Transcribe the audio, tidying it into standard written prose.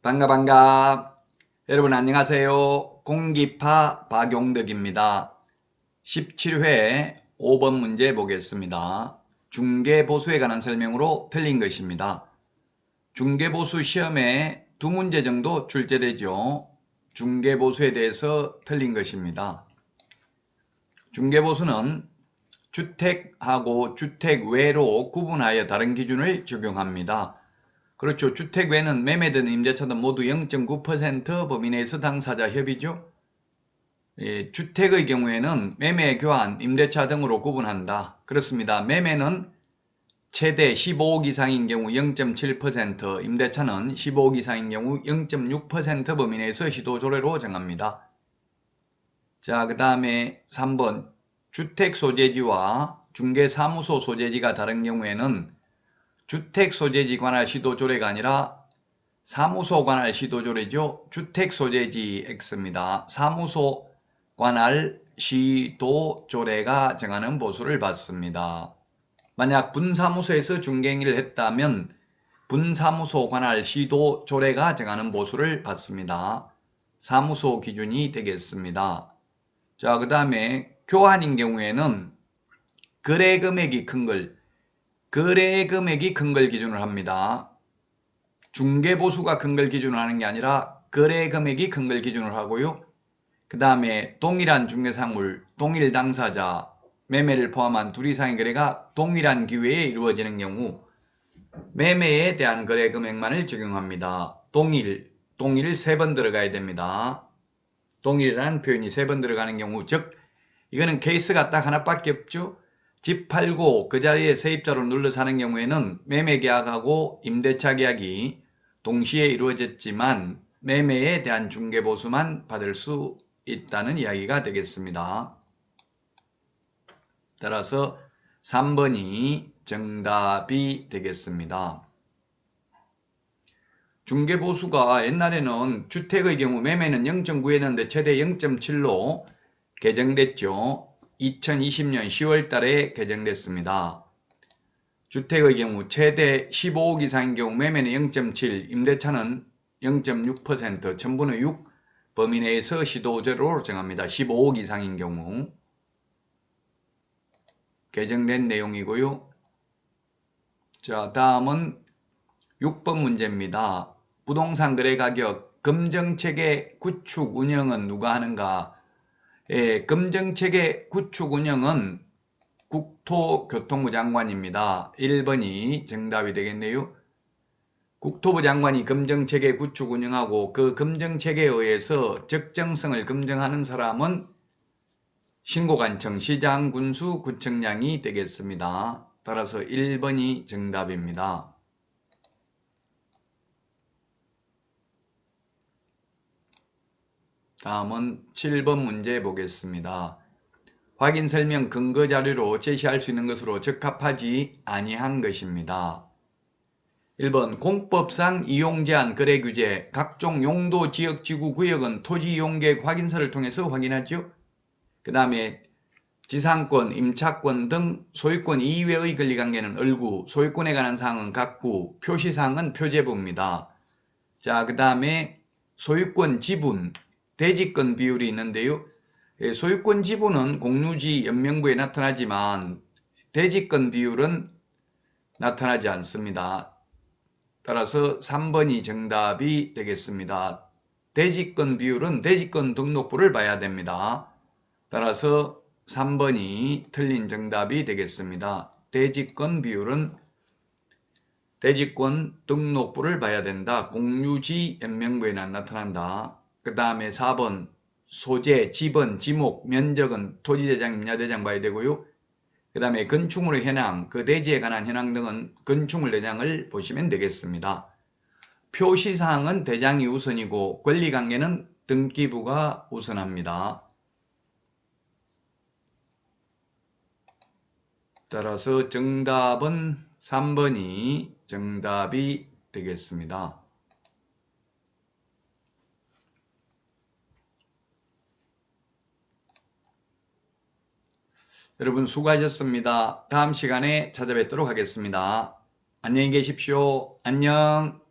반가. 여러분 안녕하세요. 공기파 박용덕입니다. 17회 5번 문제 보겠습니다. 중개보수에 관한 설명으로 틀린 것입니다. 중개보수 시험에 두 문제 정도 출제되죠. 중개보수에 대해서 틀린 것입니다. 중개보수는 주택하고 주택 외로 구분하여 다른 기준을 적용합니다. 그렇죠. 주택 외는 매매든 임대차든 모두 0.9% 범위 내에서 당사자 협의죠. 주택의 경우에는 매매, 교환, 임대차 등으로 구분한다. 그렇습니다. 매매는 최대 15억 이상인 경우 0.7%, 임대차는 15억 이상인 경우 0.6% 범위 내에서 시도조례로 정합니다. 자, 그 다음에 3번 주택 소재지와 중개사무소 소재지가 다른 경우에는 주택 소재지 관할 시도조례가 아니라 사무소 관할 시도조례죠. 주택 소재지 X입니다. 사무소 관할 시도조례가 정하는 보수를 받습니다. 만약 분사무소에서 중개행위를 했다면 분사무소 관할 시도조례가 정하는 보수를 받습니다. 사무소 기준이 되겠습니다. 자, 그 다음에 교환인 경우에는 거래 금액이 큰 걸, 거래 금액이 큰 걸 기준으로 합니다. 중개보수가 큰 걸 기준으로 하는 게 아니라 거래 금액이 큰 걸 기준으로 하고요. 그 다음에 동일한 중개사물, 동일 당사자, 매매를 포함한 둘 이상의 거래가 동일한 기회에 이루어지는 경우 매매에 대한 거래 금액만을 적용합니다. 동일 3번 들어가야 됩니다. 동일이라는 표현이 3번 들어가는 경우, 즉 이거는 케이스가 딱 하나밖에 없죠. 집 팔고 그 자리에 세입자로 눌러 사는 경우에는 매매 계약하고 임대차 계약이 동시에 이루어졌지만 매매에 대한 중개보수만 받을 수 있다는 이야기가 되겠습니다. 따라서 3번이 정답이 되겠습니다. 중개보수가 옛날에는 주택의 경우 매매는 0.9였는데 최대 0.7로 개정됐죠. 2020년 10월 달에 개정됐습니다. 주택의 경우 최대 15억 이상인 경우 매매는 0.7, 임대차는 0.6%, 전부는 6 범위 내에서 시도제로 정합니다. 15억 이상인 경우 개정된 내용이고요. 자, 다음은 6번 문제입니다. 부동산 거래 가격 검증체계 구축 운영은 누가 하는가? 검증체계 구축 운영은 국토교통부 장관입니다. 1번이 정답이 되겠네요. 국토부 장관이 검증체계 구축 운영하고 그 검증체계에 의해서 적정성을 검증하는 사람은 신고관청, 시장, 군수, 구청장이 되겠습니다. 따라서 1번이 정답입니다. 다음은 7번 문제 보겠습니다. 확인 설명 근거 자료로 제시할 수 있는 것으로 적합하지 아니한 것입니다. 1번 공법상 이용제한 거래규제 각종 용도 지역 지구 구역은 토지 이용계획 확인서를 통해서 확인하죠. 그 다음에 지상권, 임차권 등 소유권 이외의 권리관계는 을구, 소유권에 관한 사항은 각구, 표시사항은 표제부입니다. 자, 그 다음에 소유권 지분, 대지권 비율이 있는데요. 소유권 지분은 공유지 연명부에 나타나지만 대지권 비율은 나타나지 않습니다. 따라서 3번이 정답이 되겠습니다. 대지권 비율은 대지권 등록부를 봐야 됩니다. 따라서 3번이 틀린 정답이 되겠습니다. 대지권 비율은 대지권 등록부를 봐야 된다. 공유지 연명부에는 안 나타난다. 그 다음에 4번 소재, 지번, 지목, 면적은 토지대장, 임야대장 봐야 되고요. 그 다음에 건축물의 현황, 그 대지에 관한 현황 등은 건축물 대장을 보시면 되겠습니다. 표시사항은 대장이 우선이고 권리관계는 등기부가 우선합니다. 따라서 정답은 3번이 정답이 되겠습니다. 여러분 수고하셨습니다. 다음 시간에 찾아뵙도록 하겠습니다. 안녕히 계십시오. 안녕.